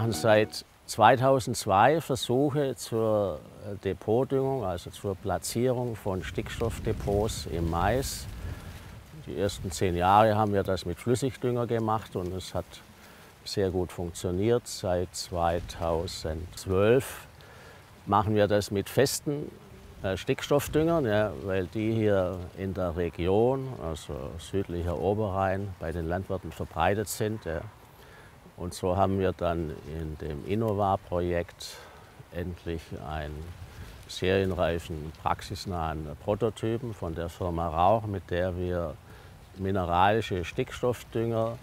machen seit 2002 Versuche zur Depotdüngung, also zur Platzierung von Stickstoffdepots im Mais. Die ersten 10 Jahre haben wir das mit Flüssigdünger gemacht und es hat sehr gut funktioniert. Seit 2012 machen wir das mit festen Stickstoffdüngern, ja, weil die hier in der Region, also südlicher Oberrhein, bei den Landwirten verbreitet sind. Ja. Und so haben wir dann in dem Innova-Projekt endlich einen serienreifen, praxisnahen Prototypen von der Firma Rauch, mit der wir mineralische Stickstoffdünger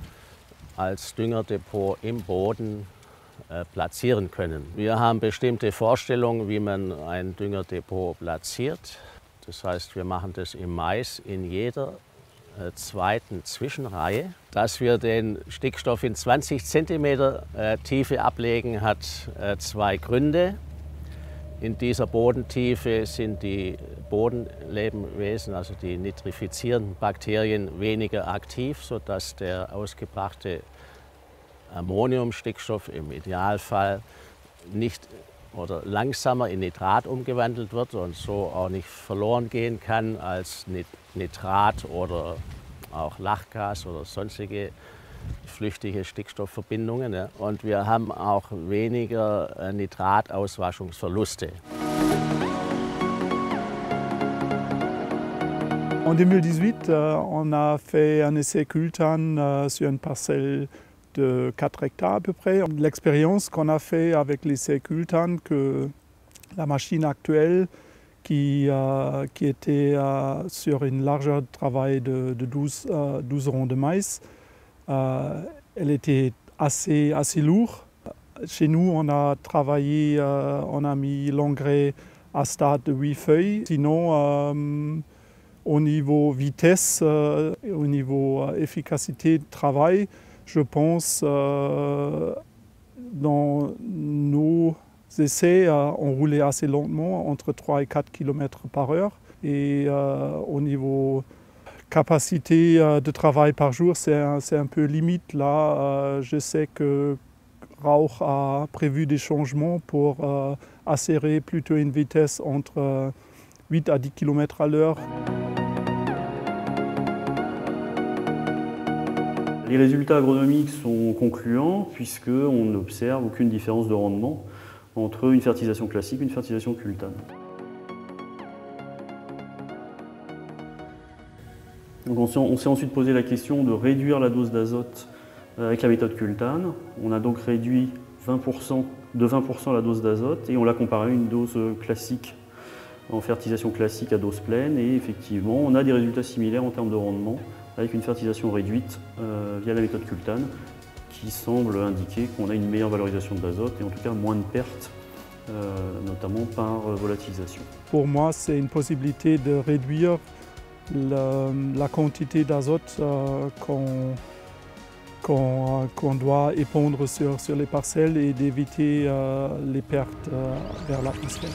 als Düngerdepot im Boden platzieren können. Wir haben bestimmte Vorstellungen, wie man ein Düngerdepot platziert. Das heißt, wir machen das im Mais in jeder zweiten Zwischenreihe. Dass wir den Stickstoff in 20 cm Tiefe ablegen, hat 2 Gründe. In dieser Bodentiefe sind die Bodenlebewesen, also die nitrifizierenden Bakterien, weniger aktiv, sodass der ausgebrachte Ammoniumstickstoff im Idealfall nicht oder langsamer in Nitrat umgewandelt wird und so auch nicht verloren gehen kann als Nitrat oder auch Lachgas oder sonstige flüchtige Stickstoffverbindungen. Ja. Und wir haben auch weniger Nitratauswaschungsverluste. En 2018, on a fait un essai Cultan sur une parcelle de 4 hectares à peu près. L'expérience qu'on a fait avec l'essai Cultan, que la machine actuelle qui était sur une largeur de travail de 12 ronds de maïs, elle était assez lourde. Chez nous, on a travaillé, on a mis l'engrais à stade de 8 feuilles. Sinon, au niveau vitesse, au niveau efficacité de travail, je pense dans nos essais, on roulait assez lentement, entre 3 et 4 km par heure. Et au niveau capacité de travail par jour, c'est un peu limite. Là, je sais que Rauch a prévu des changements pour assurer plutôt une vitesse entre 8 à 10 km à l'heure. Les résultats agronomiques sont concluants puisqu'on n'observe aucune différence de rendement entre une fertilisation classique et une fertilisation cultane. Donc on s'est ensuite posé la question de réduire la dose d'azote avec la méthode cultane. On a donc réduit de 20% la dose d'azote et on l'a comparé à une dose classique en fertilisation classique à dose pleine et effectivement on a des résultats similaires en termes de rendement avec une fertilisation réduite via la méthode cultane qui semble indiquer qu'on a une meilleure valorisation de l'azote et en tout cas moins de pertes, notamment par volatilisation. Pour moi, c'est une possibilité de réduire la quantité d'azote qu'on doit épandre sur les parcelles et d'éviter les pertes vers l'atmosphère.